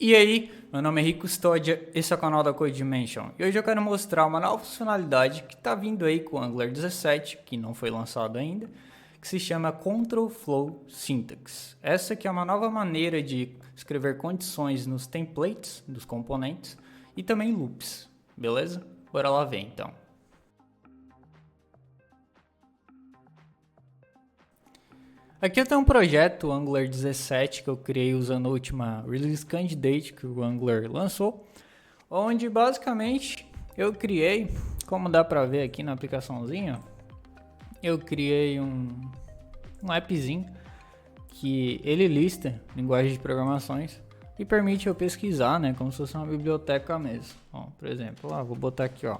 E aí, meu nome é Rico Stodia, esse é o canal da Codimension e hoje eu quero mostrar uma nova funcionalidade que está vindo aí com o Angular 17, que não foi lançado ainda, que se chama Control Flow Syntax. Essa aqui é uma nova maneira de escrever condições nos templates dos componentes e também loops, beleza? Bora lá ver então. Aqui eu tenho um projeto Angular 17 que eu criei usando a última Release Candidate que o Angular lançou, onde basicamente eu criei, como dá pra ver aqui na aplicaçãozinha, eu criei um appzinho que ele lista linguagens de programações e permite eu pesquisar, né, como se fosse uma biblioteca mesmo. Ó, por exemplo, vou botar aqui, ó,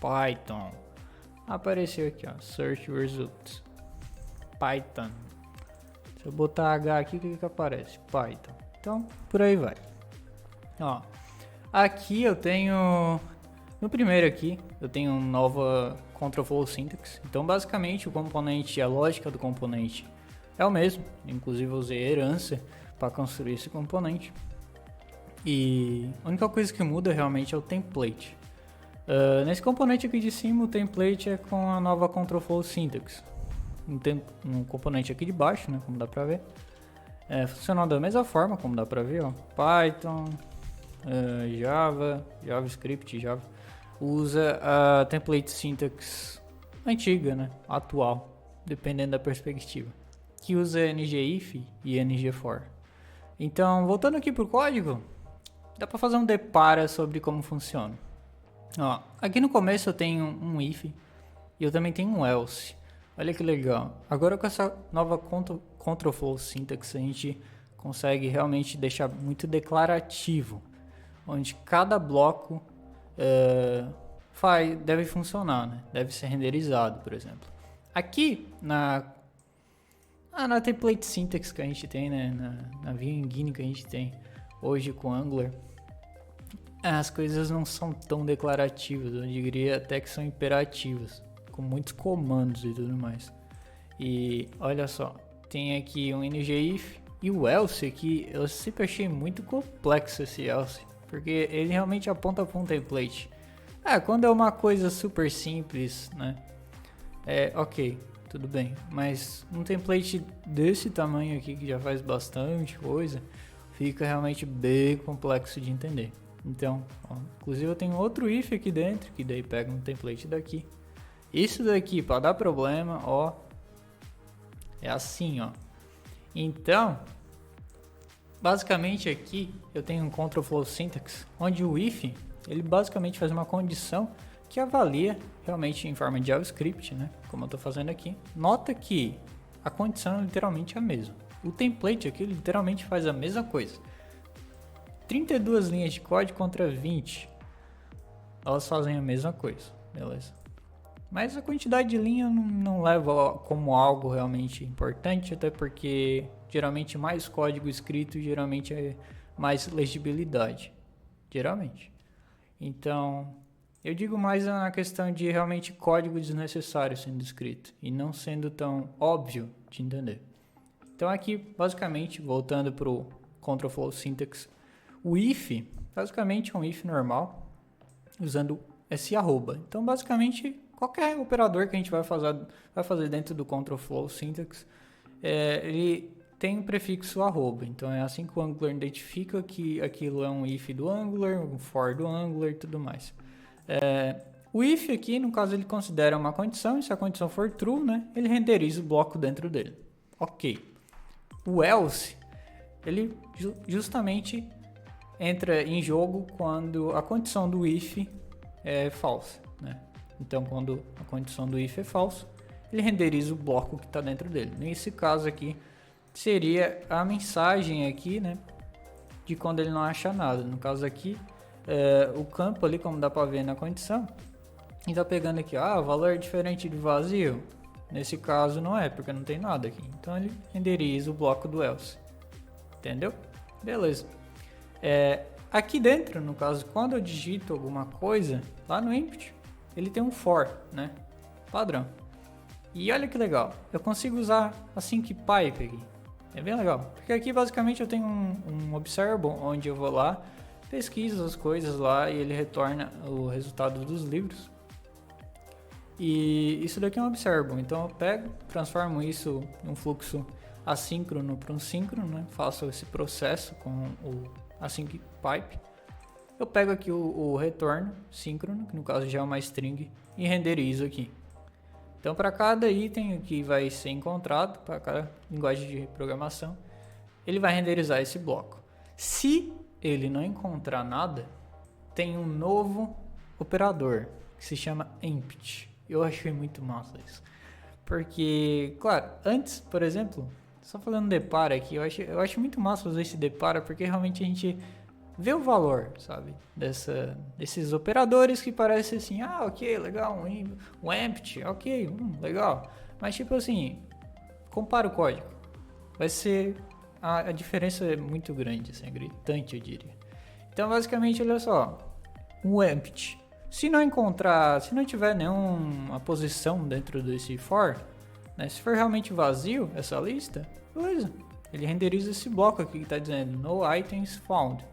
Python, apareceu aqui, ó, Search Results, Python. Se eu botar H aqui, o que aparece? Python. Então, por aí vai. Ó, aqui eu tenho, no primeiro aqui, eu tenho nova Control Flow Syntax. Então, basicamente, o componente, a lógica do componente é o mesmo. Inclusive, eu usei herança para construir esse componente. E a única coisa que muda realmente é o template. Nesse componente aqui de cima, o template é com a nova Control Flow Syntax. Um componente aqui de baixo, né, como dá pra ver, funcionando da mesma forma, como dá pra ver, ó, Python, Java, JavaScript, Java, usa a template syntax antiga, né, atual, dependendo da perspectiva, que usa ngIf e ngFor. Então, voltando aqui pro código, dá pra fazer um depara sobre como funciona. Ó, aqui no começo eu tenho um if e eu também tenho um else. Olha que legal. Agora com essa nova Control Flow Syntax a gente consegue realmente deixar muito declarativo, onde cada bloco deve funcionar, né? Deve ser renderizado, por exemplo. Aqui na template syntax que a gente tem, né? Na view engine que a gente tem hoje com Angular, as coisas não são tão declarativas, eu diria até que são imperativas, com muitos comandos e tudo mais. E olha só, tem aqui um ngIf e o else aqui, eu sempre achei muito complexo esse else, porque ele realmente aponta para um template. Quando é uma coisa super simples, né? Ok, tudo bem. Mas um template desse tamanho aqui, que já faz bastante coisa, fica realmente bem complexo de entender. Então, ó, inclusive eu tenho outro if aqui dentro, que daí pega um template daqui. Isso daqui, para dar problema, ó, é assim, ó. Então, basicamente aqui eu tenho um Control Flow Syntax, onde o if, ele basicamente faz uma condição que avalia realmente em forma de JavaScript, né? Como eu estou fazendo aqui. Nota que a condição é literalmente a mesma. O template aqui literalmente faz a mesma coisa. 32 linhas de código contra 20. Elas fazem a mesma coisa, beleza? Mas a quantidade de linha não leva como algo realmente importante, até porque geralmente mais código escrito geralmente é mais legibilidade, geralmente. Então, eu digo mais na questão de realmente código desnecessário sendo escrito e não sendo tão óbvio de entender. Então aqui, basicamente, voltando para o Control Flow Syntax, o if, basicamente é um if normal, usando esse arroba. Então, basicamente, qualquer operador que a gente vai fazer dentro do Control Flow Syntax, ele tem um prefixo arroba. Então, é assim que o Angular identifica que aquilo é um if do Angular, um for do Angular e tudo mais. O if aqui, no caso, ele considera uma condição, e se a condição for true, né, ele renderiza o bloco dentro dele. Ok. O else, ele justamente entra em jogo quando a condição do if é falsa, né? Então, quando a condição do if é falsa, ele renderiza o bloco que está dentro dele. Nesse caso aqui, seria a mensagem aqui, né, de quando ele não acha nada. No caso aqui, o campo ali, como dá para ver na condição, ele está pegando aqui, valor diferente de vazio. Nesse caso não é, porque não tem nada aqui. Então, ele renderiza o bloco do else. Entendeu? Beleza. Aqui dentro, no caso, quando eu digito alguma coisa, lá no input, ele tem um for, né? Padrão. E olha que legal, eu consigo usar a sync pipe aqui. É bem legal. Porque aqui basicamente eu tenho um observable onde eu vou lá, pesquiso as coisas lá e ele retorna o resultado dos livros. E isso daqui é um observable. Então eu pego, transformo isso em um fluxo assíncrono para um síncrono, né? Faço esse processo com o async pipe. Eu pego aqui o retorno síncrono, que no caso já é uma string, e renderizo aqui. Então, para cada item que vai ser encontrado, para cada linguagem de programação, ele vai renderizar esse bloco. Se ele não encontrar nada, tem um novo operador, que se chama empty. Eu achei muito massa isso. Porque, claro, antes, por exemplo, só falando depara aqui, eu acho muito massa fazer esse depara, porque realmente a gente vê o valor, sabe, desses operadores que parecem assim, ok, legal, um empty, ok, legal. Mas tipo assim, compara o código, vai ser, a diferença é muito grande, assim, é gritante, eu diria. Então basicamente, olha só, um empty, se não tiver nenhuma posição dentro desse for, né, se for realmente vazio essa lista, beleza, ele renderiza esse bloco aqui que está dizendo no items found.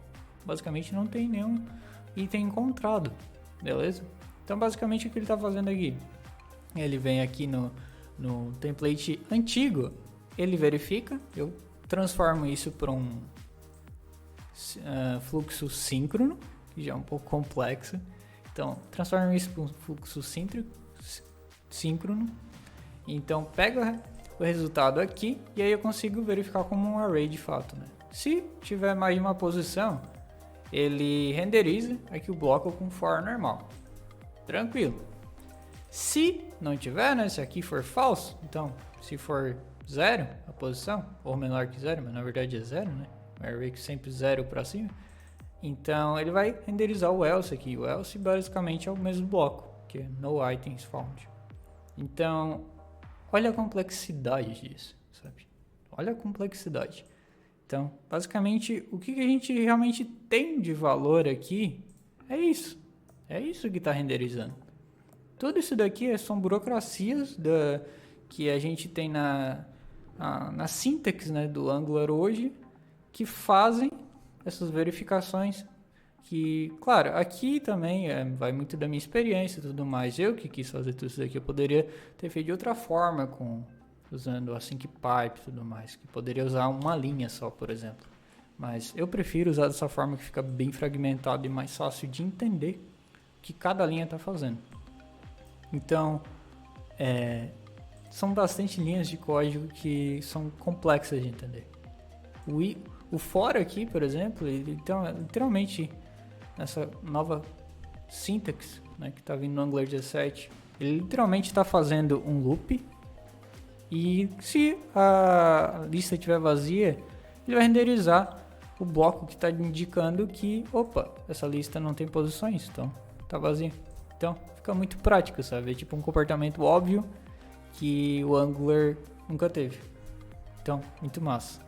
Basicamente não tem nenhum item encontrado, beleza? Então basicamente o que ele está fazendo aqui, ele vem aqui no template antigo, ele verifica, eu transformo isso para um fluxo síncrono, que já é um pouco complexo. Então transformo isso para um fluxo síncrono, então pega o resultado aqui e aí eu consigo verificar como um array de fato, né? Se tiver mais de uma posição, ele renderiza aqui o bloco com for normal, tranquilo. Se não tiver, né, se aqui for false, então se for 0 a posição, ou menor que 0, mas na verdade é 0, né, o array que sempre 0 para cima, então ele vai renderizar o else aqui. O else basicamente é o mesmo bloco, que é no items found. Então olha a complexidade disso, sabe? Olha a complexidade. Então, basicamente, o que a gente realmente tem de valor aqui é isso. É isso que está renderizando. Tudo isso daqui são burocracias que a gente tem na sintaxe, né, do Angular hoje, que fazem essas verificações. Que, claro, aqui também vai muito da minha experiência e tudo mais. Eu que quis fazer tudo isso daqui, eu poderia ter feito de outra forma usando async pipe e tudo mais, que poderia usar uma linha só, por exemplo. Mas eu prefiro usar dessa forma que fica bem fragmentado e mais fácil de entender o que cada linha está fazendo. Então, são bastante linhas de código que são complexas de entender. O for aqui, por exemplo, ele então, literalmente, nessa nova sintaxe, né, que está vindo no Angular 17, ele literalmente está fazendo um loop. E se a lista estiver vazia, ele vai renderizar o bloco que está indicando que, opa, essa lista não tem posições, então está vazia. Então fica muito prático, sabe? É tipo um comportamento óbvio que o Angular nunca teve. Então, muito massa.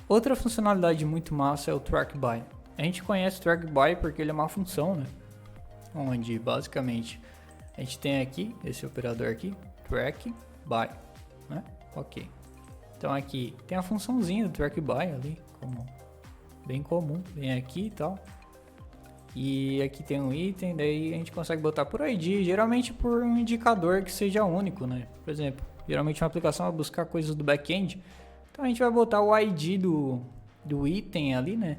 Outra funcionalidade muito massa é o track by. A gente conhece o track by porque ele é uma função, né? Onde basicamente a gente tem aqui esse operador aqui, track by, né? Ok. Então aqui tem a funçãozinha do track by ali, como bem comum, vem aqui e tal. E aqui tem um item, daí a gente consegue botar por ID, geralmente por um indicador que seja único, né? Por exemplo, geralmente uma aplicação vai buscar coisas do back-end, então a gente vai botar o ID do item ali, né?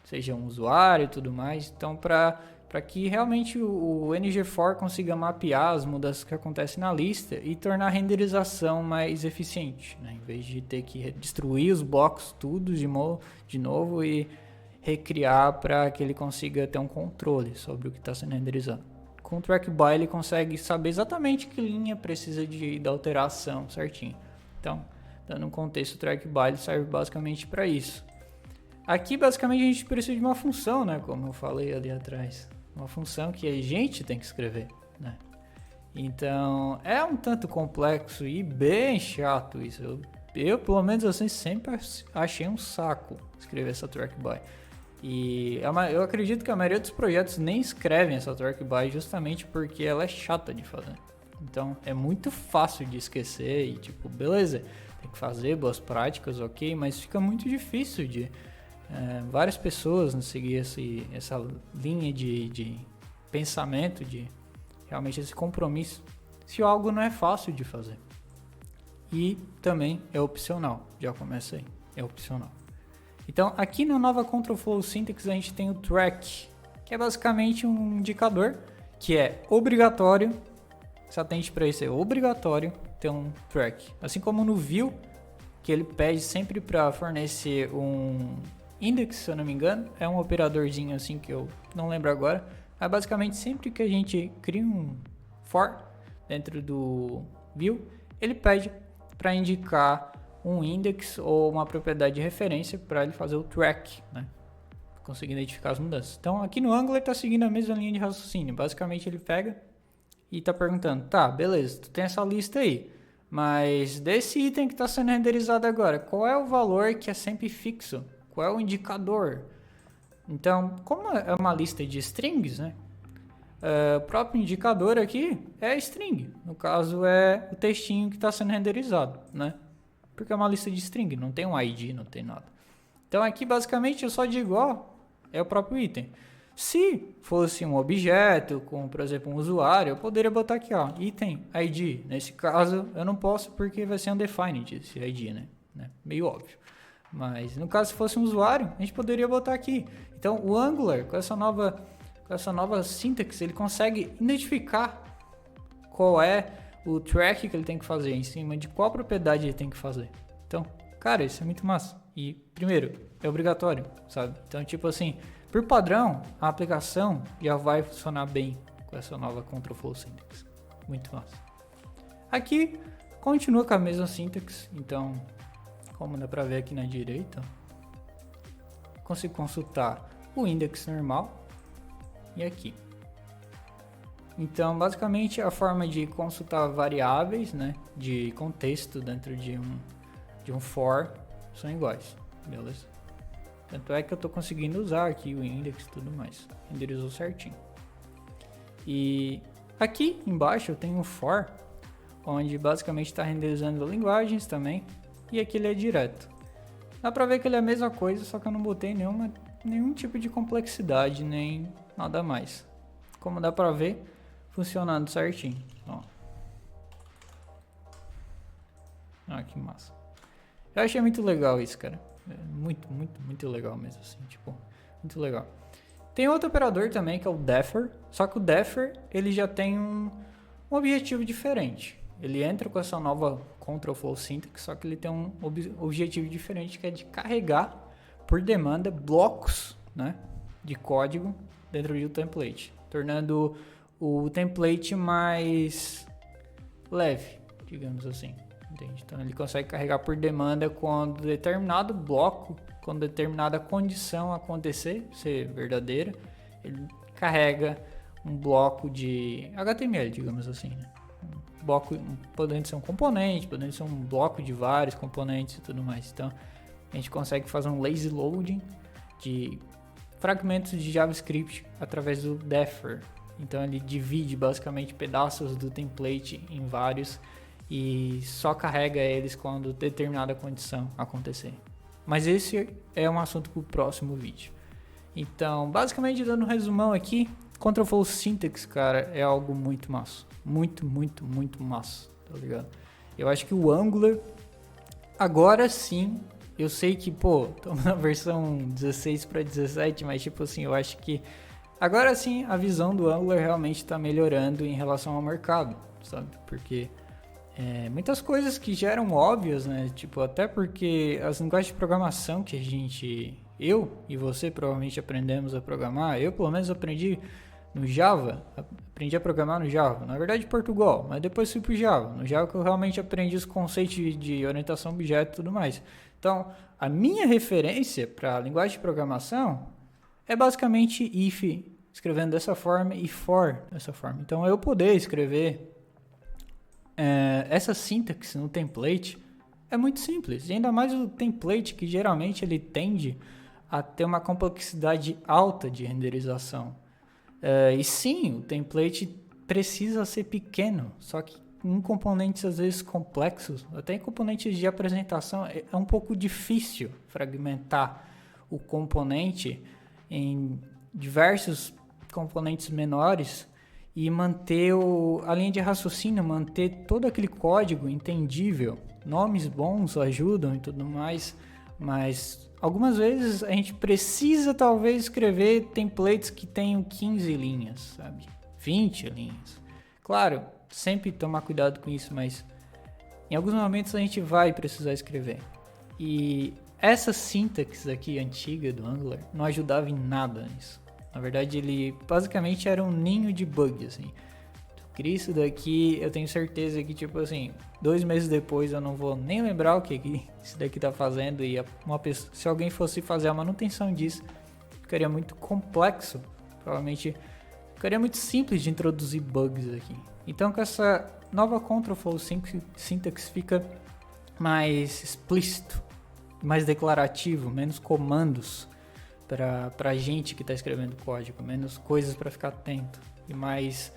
Seja um usuário e tudo mais. Então para que realmente o NG4 consiga mapear as mudanças que acontecem na lista e tornar a renderização mais eficiente, né? Em vez de ter que destruir os blocos tudo de novo e recriar para que ele consiga ter um controle sobre o que está sendo renderizado. Com o track by ele consegue saber exatamente que linha precisa da alteração certinho. Então, dando um contexto, o track by ele serve basicamente para isso. Aqui basicamente a gente precisa de uma função, né? Como eu falei ali atrás. Uma função que a gente tem que escrever, né? Então, é um tanto complexo e bem chato isso. Eu pelo menos assim, sempre achei um saco escrever essa track by. E eu acredito que a maioria dos projetos nem escrevem essa track by justamente porque ela é chata de fazer. Então, é muito fácil de esquecer e tipo, beleza, tem que fazer boas práticas, ok, mas fica muito difícil de várias pessoas seguir essa linha de pensamento, de realmente esse compromisso, se algo não é fácil de fazer. E também é opcional, já começa aí, é opcional. Então aqui na nova Control Flow Syntax a gente tem o track, que é basicamente um indicador que é obrigatório, se atente para isso, é obrigatório ter um track. Assim como no view, que ele pede sempre para fornecer um index, se eu não me engano, é um operadorzinho assim que eu não lembro agora, mas basicamente sempre que a gente cria um for dentro do view, ele pede para indicar um index ou uma propriedade de referência para ele fazer o track, né? Conseguir identificar as mudanças. Então aqui no Angular está seguindo a mesma linha de raciocínio. Basicamente ele pega e está perguntando, tá, beleza, tu tem essa lista aí, mas desse item que está sendo renderizado agora, qual é o valor que é sempre fixo? Qual é o indicador? Então, como é uma lista de strings, né? O próprio indicador aqui é string. No caso é o textinho que está sendo renderizado, né? Porque é uma lista de string, não tem um ID, não tem nada. Então aqui basicamente eu só digo, ó, é o próprio item. Se fosse um objeto, como por exemplo um usuário, eu poderia botar aqui, ó, item ID. Nesse caso eu não posso porque vai ser undefined esse ID, né? Meio óbvio. Mas no caso se fosse um usuário, a gente poderia botar aqui. Então o Angular com essa nova sintaxe, ele consegue identificar qual é o track que ele tem que fazer, em cima de qual propriedade ele tem que fazer. Então, cara, isso é muito massa. E, primeiro, é obrigatório, sabe? Então, tipo assim, por padrão, a aplicação já vai funcionar bem com essa nova Control Flow Syntax. Muito massa. Aqui, continua com a mesma sintaxe. Então, como dá pra ver aqui na direita, consigo consultar o index normal e aqui. Então, basicamente, a forma de consultar variáveis, né, de contexto dentro de um for são iguais, beleza? Tanto é que eu estou conseguindo usar aqui o index e tudo mais. Renderizou certinho. E aqui embaixo eu tenho um for, onde basicamente está renderizando linguagens também. E aqui ele é direto. Dá pra ver que ele é a mesma coisa, só que eu não botei nenhum tipo de complexidade, nem nada mais. Como dá pra ver, funcionando certinho. Ó. Ah, que massa. Eu achei muito legal isso, cara. Muito legal mesmo, assim, tipo, muito legal. Tem outro operador também, que é o defer, só que o defer, ele já tem um objetivo diferente. Ele entra com essa nova Control Flow Syntax, só que ele tem um objetivo diferente, que é de carregar, por demanda, blocos, né, de código dentro de um template, tornando o template mais leve, digamos assim. Entende? Então ele consegue carregar por demanda quando determinado bloco, quando determinada condição acontecer, ser verdadeira, ele carrega um bloco de HTML, digamos assim, né? Um bloco, podendo ser um componente, podendo ser um bloco de vários componentes e tudo mais. Então a gente consegue fazer um lazy loading de fragmentos de JavaScript através do defer. Então ele divide basicamente pedaços do template em vários e só carrega eles quando determinada condição acontecer. Mas esse é um assunto para o próximo vídeo. Então, basicamente, dando um resumão aqui, Control Flow Syntax, cara, é algo muito massa. Muito massa, tá ligado? Eu acho que o Angular, agora sim, eu sei que, pô, estamos na versão 16 para 17, mas tipo assim, eu acho que agora sim a visão do Angular realmente está melhorando em relação ao mercado, sabe? Porque muitas coisas que já eram óbvias, né? Tipo, até porque as linguagens de programação que eu e você provavelmente aprendemos a programar, eu pelo menos aprendi no Java, aprendi a programar no Java, na verdade Portugal, mas depois fui pro Java, no Java que eu realmente aprendi os conceitos de orientação a objeto e tudo mais. Então, a minha referência para a linguagem de programação é basicamente if, escrevendo dessa forma, e for dessa forma. Então, eu poder escrever essa sintaxe no template é muito simples, e ainda mais o template que geralmente ele tende a ter uma complexidade alta de renderização. E sim, o template precisa ser pequeno, só que, em componentes às vezes complexos, até em componentes de apresentação, é um pouco difícil fragmentar o componente em diversos componentes menores e manter a linha de raciocínio, manter todo aquele código entendível. Nomes bons ajudam e tudo mais, mas algumas vezes a gente precisa talvez escrever templates que tenham 15 linhas, sabe? 20 linhas. Claro, sempre tomar cuidado com isso, mas em alguns momentos a gente vai precisar escrever. E essa sintaxe aqui antiga do Angular não ajudava em nada nisso. Na verdade, ele basicamente era um ninho de bugs, assim. Tu cria isso daqui, eu tenho certeza que, tipo assim, 2 meses depois eu não vou nem lembrar o que isso daqui tá fazendo. E se alguém fosse fazer a manutenção disso, ficaria muito complexo. Provavelmente ficaria muito simples de introduzir bugs aqui. Então, com essa nova Control Syntax fica mais explícito, mais declarativo, menos comandos para a gente que está escrevendo código, menos coisas para ficar atento e mais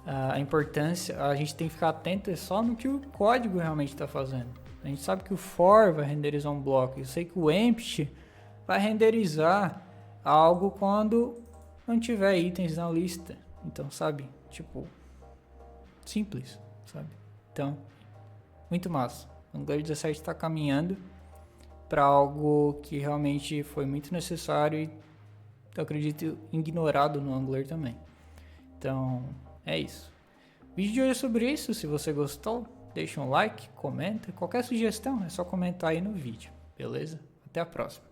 a importância, a gente tem que ficar atento só no que o código realmente está fazendo. A gente sabe que o for vai renderizar um bloco, eu sei que o empty vai renderizar algo quando não tiver itens na lista. Então, sabe, tipo, simples, sabe? Então, muito massa. O Angular 17 está caminhando para algo que realmente foi muito necessário e, eu acredito, ignorado no Angular também. Então, é isso. O vídeo de hoje é sobre isso. Se você gostou, deixa um like, comenta. Qualquer sugestão é só comentar aí no vídeo, beleza? Até a próxima.